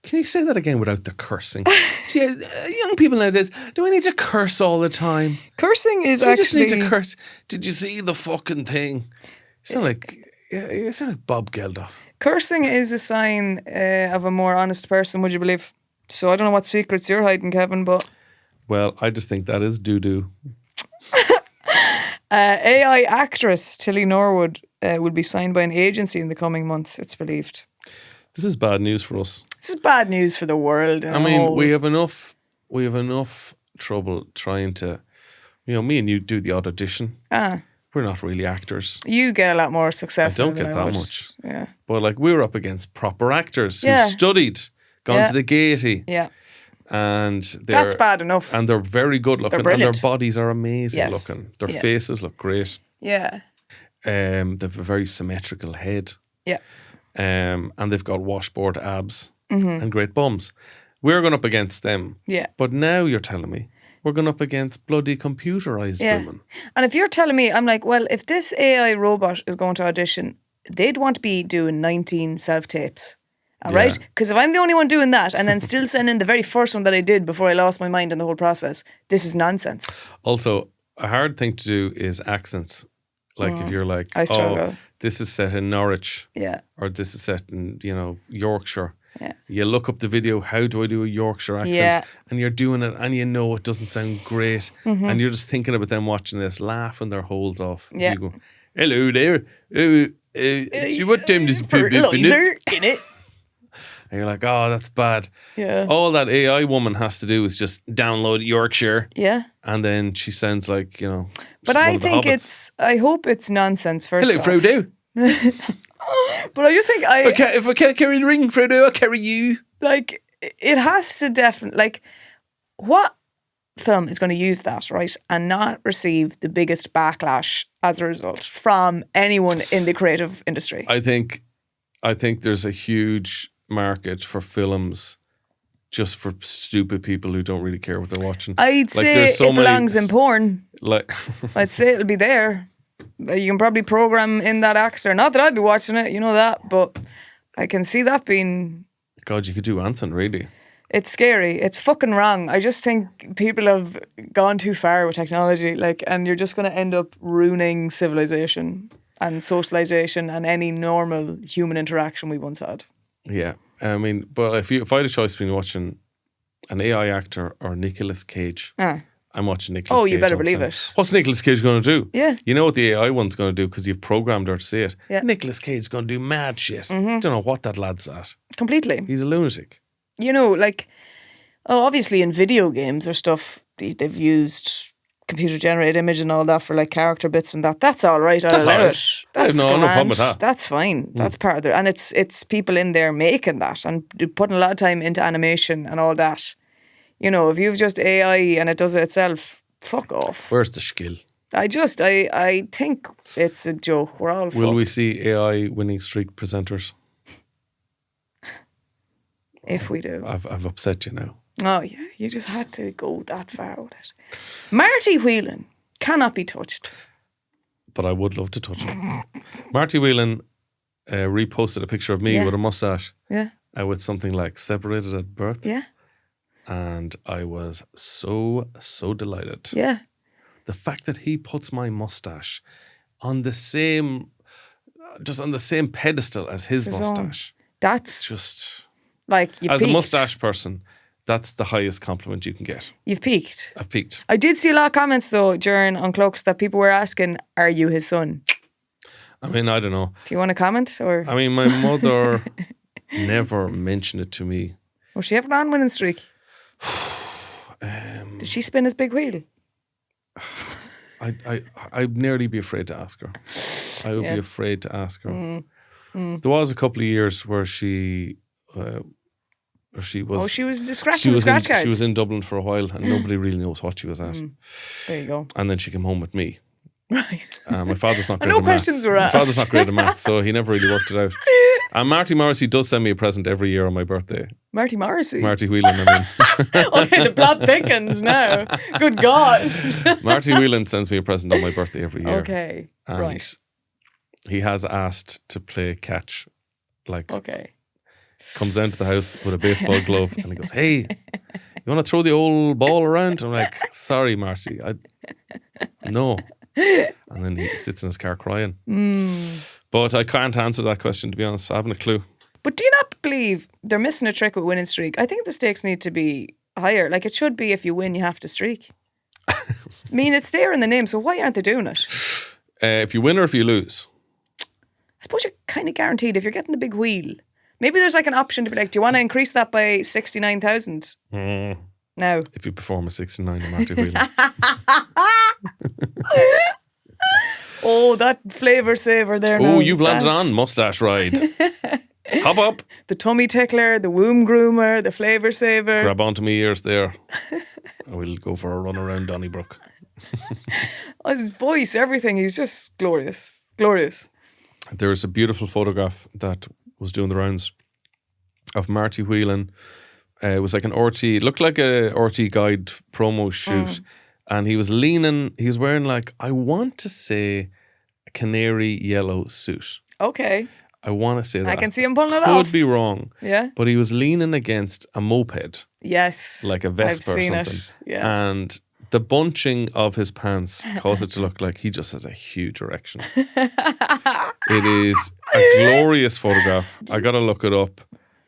Can you say that again without the cursing? Young people nowadays, do we need to curse all the time? Cursing is do actually... just need to curse. Did you see the fucking thing? You sound like Bob Geldof. Cursing is a sign of a more honest person, would you believe? So I don't know what secrets you're hiding, Kevin, but... Well, I just think that is doo-doo. AI actress Tilly Norwood will be signed by an agency in the coming months, it's believed. This is bad news for us. This is bad news for the world. I mean, we have enough trouble trying to, me and you do the odd audition. We're not really actors. You get a lot more success. I don't get that much. Yeah. But like we're up against proper actors who studied, gone to the Gaiety. Yeah. And that's bad enough. And they're very good looking. And their bodies are amazing looking. Their faces look great. Yeah. They have a very symmetrical head. Yeah. And they've got washboard abs and great bums. We're going up against them. Yeah. But now you're telling me we're going up against bloody computerized women. And if you're telling me, I'm like, well, if this AI robot is going to audition, they'd want to be doing 19 self-tapes. All right? Because if I'm the only one doing that and then still sending the very first one that I did before I lost my mind in the whole process, this is nonsense. Also, a hard thing to do is accents. Like if you're like, I struggle. This is set in Norwich. Yeah. Or this is set in, Yorkshire. Yeah. You look up the video, how do I do a Yorkshire accent? Yeah. And you're doing it and it doesn't sound great. And you're just thinking about them watching this, laughing their holes off. Yeah. You go, hello there. What time does fertilizer in it? And you're like, oh, that's bad. Yeah. All that AI woman has to do is just download Yorkshire. Yeah. And then she sounds like, But I think I hope it's nonsense first off. Hello, Frodo. But I just think if I can't carry the ring, Frodo, I'll carry you. Like, it has to definitely, like, what film is going to use that, right, and not receive the biggest backlash as a result from anyone in the creative industry? I think there's a huge market for films just for stupid people who don't really care what they're watching. I'd say it belongs in porn. Like, I'd say it'll be there. You can probably program in that actor. Not that I'd be watching it, you know that, but I can see that being... God, you could do anything, really. It's scary. It's fucking wrong. I just think people have gone too far with technology, and you're just going to end up ruining civilization and socialization and any normal human interaction we once had. Yeah. I mean, but if I had a choice between watching an AI actor or Nicolas Cage, I'm watching Nicolas Cage. Oh, you better believe it. What's Nicolas Cage going to do? Yeah. You know what the AI one's going to do because you've programmed her to see it. Yeah. Nicolas Cage's going to do mad shit. Don't know what that lad's at. Completely. He's a lunatic. Obviously in video games or stuff, they've used computer generated image and all that for like character bits and that. That's all right. That's I'll allow all right. it. I have That's no problem grand. with that. That's fine. That's part of it. And it's people in there making that and putting a lot of time into animation and all that. You know, if you've just AI and it does it itself, fuck off. Where's the skill? I think it's a joke. We're all Will fucked. we see AI winning streak presenters? If we do. I've upset you now. Oh yeah, you just had to go that far with it. Marty Whelan cannot be touched. But I would love to touch him. Marty Whelan reposted a picture of me with a mustache. Yeah. With something like separated at birth. Yeah. And I was so delighted. Yeah. The fact that he puts my mustache on the same pedestal as his mustache. That's just like you as peaked. a mustache person, that's the highest compliment you can get. You've peaked. I've peaked. I did see a lot of comments though during Uncloaks that people were asking, "Are you his son?" I mean, I don't know. Do you want to comment or? I mean, my mother never mentioned it to me. Was she ever on winning streak? Did she spin his big wheel? I'd nearly be afraid to ask her. I would be afraid to ask her. There was a couple of years where she was. She was scratching she the was scratch in, cards. She was in Dublin for a while, and nobody really knows what she was at. There you go. And then she came home with me. Right. My father's not great No at maths. questions were asked. My father's not great at maths, so he never really worked it out. And Marty Morrissey does send me a present every year on my birthday. Marty Morrissey. Marty Whelan, I mean. Okay, the plot thickens now. Good God. Marty Whelan sends me a present on my birthday every year. Okay, and right. He has asked to play catch. Like, okay. Comes down to the house with a baseball glove and he goes, "Hey, you want to throw the old ball around?" I'm like, "Sorry, Marty, no." And then he sits in his car crying. But I can't answer that question, to be honest. I haven't a clue. But do you not believe they're missing a trick with winning streak? I think the stakes need to be higher. Like it should be if you win, you have to streak. I mean, it's there in the name, so why aren't they doing it? If you win or if you lose? I suppose you're kind of guaranteed if you're getting the big wheel. Maybe there's like an option to be like, do you want to increase that by 69,000? No. If you perform a 69 in Marty Whelan. Oh, that flavour saver there now. Oh, you've landed on mustache ride. Hop up. The tummy tickler, the womb groomer, the flavour saver. Grab onto my ears there. I will go for a run around Donnybrook. Oh, his voice, everything. He's just glorious. Glorious. There's a beautiful photograph that was doing the rounds of Marty Whelan. It was like an RT, looked like a RT guide promo shoot. And he was leaning, he was wearing like, I want to say, a canary yellow suit. Okay. I want to say that. I can see him pulling it off. Could be wrong. Yeah. But he was leaning against a moped. Yes. Like a Vespa or something. It. Yeah. And the bunching of his pants caused it to look like he just has a huge erection. It is a glorious photograph. I got to look it up.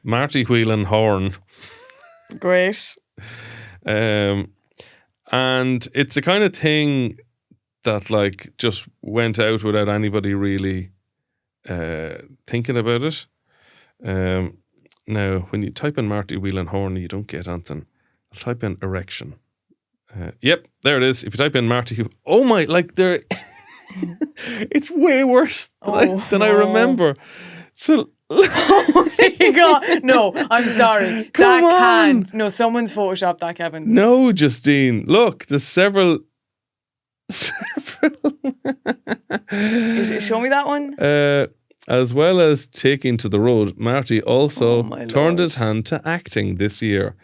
Marty Whelan horn. Great. And it's the kind of thing that like just went out without anybody really thinking about it. Now, when you type in Marty Whelan horn, you don't get anything. I'll type in erection. Yep, there it is. If you type in Marty, oh my, like there, it's way worse than I remember. So. Oh my God. No, I'm sorry. Come on. Can't. No, someone's photoshopped that, Kevin. No, Justine. Look, there's several. Show me that one. As well as taking to the road, Marty also turned his hand to acting this year.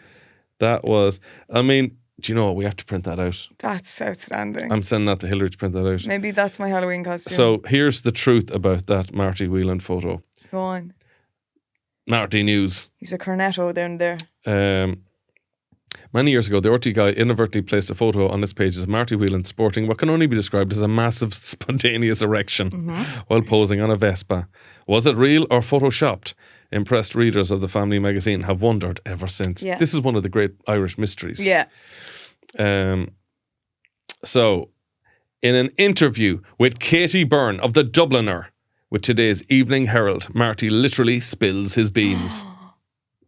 That was, I mean, do you know what? We have to print that out. That's outstanding. I'm sending that to Hilary to print that out. Maybe that's my Halloween costume. So here's the truth about that Marty Whelan photo. Go on. Marty News. He's a cornetto down there. Many years ago, the RT guy inadvertently placed a photo on his pages of Marty Whelan sporting what can only be described as a massive spontaneous erection while posing on a Vespa. Was it real or photoshopped? Impressed readers of the Family magazine have wondered ever since. Yeah. This is one of the great Irish mysteries. Yeah. So, in an interview with Katie Byrne of The Dubliner, with today's Evening Herald, Marty literally spills his beans.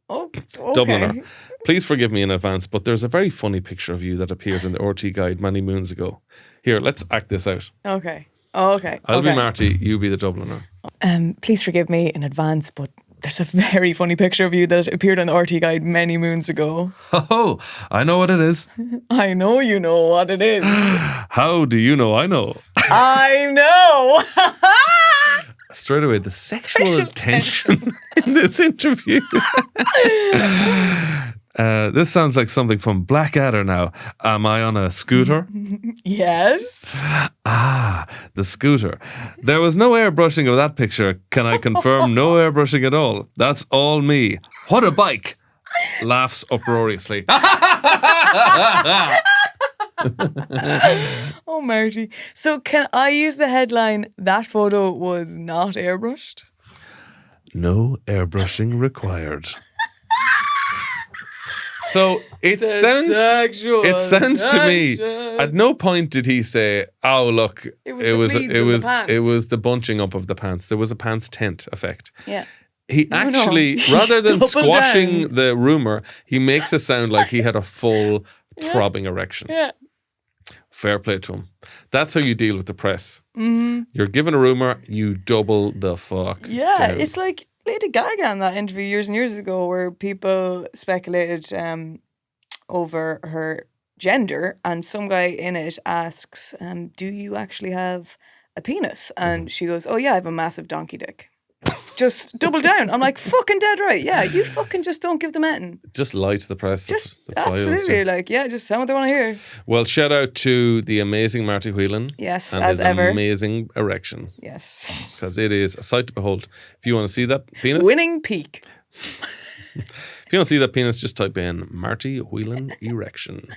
Oh, okay. Dubliner. Please forgive me in advance, but there's a very funny picture of you that appeared in the RT guide many moons ago. Here, let's act this out. Okay. Oh, okay. I'll be Marty, you be the Dubliner. Please forgive me in advance, but there's a very funny picture of you that appeared on the RT guide many moons ago. Oh, I know what it is. I know you know what it is. How do you know I know? I know. Straight away, the sexual tension in this interview. This sounds like something from Blackadder now. Am I on a scooter? Yes. Ah, the scooter. There was no airbrushing of that picture. Can I confirm no airbrushing at all? That's all me. What a bike! Laughs uproariously. Oh, Marty. So can I use the headline, that photo was not airbrushed? No airbrushing required. So it sounds to me, at no point did he say, oh look, it was the bunching up of the pants. There was a pants tent effect. Yeah. He actually, rather than squashing the rumour, he makes it sound like he had a full throbbing erection. Yeah. Fair play to him. That's how you deal with the press. Mm-hmm. You're given a rumour, you double the fuck down. It's like Lady Gaga in that interview years and years ago where people speculated over her gender, and some guy in it asks, do you actually have a penis? And she goes, oh yeah, I have a massive donkey dick. Just double down. I'm like, fucking dead right. Yeah, you fucking just don't give them anything. Just lie to the press. Just that's absolutely, just tell what they want to hear. Well, shout out to the amazing Marty Whelan. Yes, and as his ever. Amazing erection. Yes. Because it is a sight to behold. If you want to see that penis. Winning peak. If you want to see that penis, just type in Marty Whelan erection.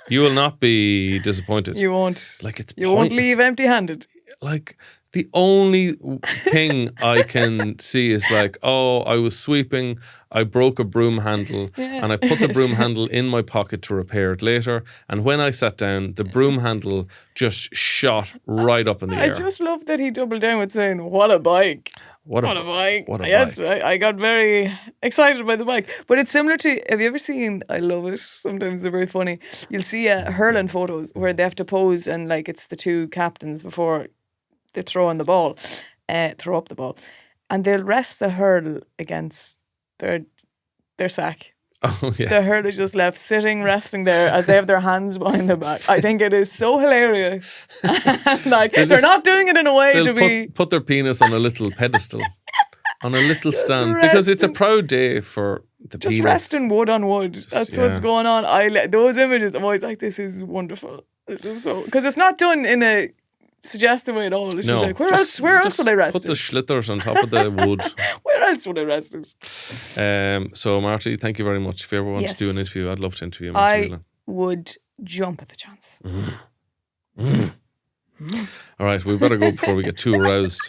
You will not be disappointed. You won't. You won't leave empty-handed. Like, the only thing I can see is like, oh, I was sweeping, I broke a broom handle, and I put the broom handle in my pocket to repair it later. And when I sat down, the broom handle just shot right up in the air. I just love that he doubled down with saying, what a bike. What a bike. Yes, I got very excited by the bike. But it's similar to, have you ever seen, I love it, sometimes they're very funny, you'll see hurling photos where they have to pose and like it's the two captains before they throw up the ball, and they'll rest the hurl against their sack. Oh yeah. The hurl is just left sitting, resting there as they have their hands behind their back. I think it is so hilarious. Like they're not doing it in a way to put their penis on a little pedestal, on a little stand, because it's a proud day for the just penis. resting wood on wood. That's what's going on. Those images, I'm always like, this is wonderful. This is so, because it's not done in a suggestive way at all. It's just like, where else would I rest Put the schlitters on top of the wood. Where else would I rest it? So Marty, thank you very much. If you ever want to do an interview, I'd love to interview Marty. I would jump at the chance. All right, we better go before we get too aroused.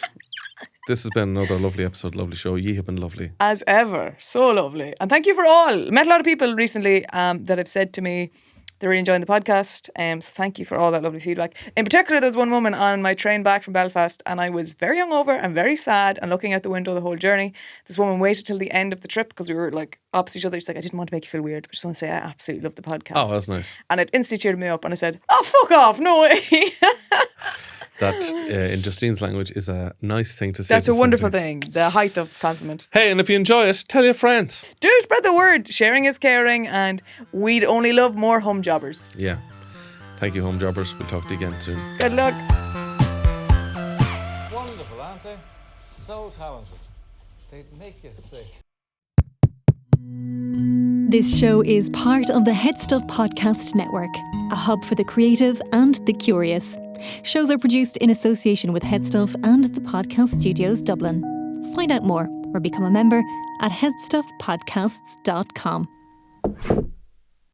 This has been another lovely episode, lovely show. Ye have been lovely. As ever. So lovely. And thank you for all. I met a lot of people recently that have said to me they're really enjoying the podcast. So thank you for all that lovely feedback. In particular, there was one woman on my train back from Belfast, and I was very hungover and very sad and looking out the window the whole journey. This woman waited till the end of the trip because we were like opposite each other. She's like, I didn't want to make you feel weird, but just want to say I absolutely love the podcast. Oh, that's nice. And it instantly cheered me up, and I said, oh, fuck off, no way. That, in Justine's language, is a nice thing to say. That's a wonderful thing. The height of compliment. Hey, and if you enjoy it, tell your friends. Do spread the word. Sharing is caring, and we'd only love more home jobbers. Yeah. Thank you, home jobbers. We'll talk to you again soon. Good luck. Wonderful, aren't they? So talented. They'd make you sick. This show is part of the HeadStuff Podcast Network, a hub for the creative and the curious. Shows are produced in association with HeadStuff and the Podcast Studios Dublin. Find out more or become a member at headstuffpodcasts.com.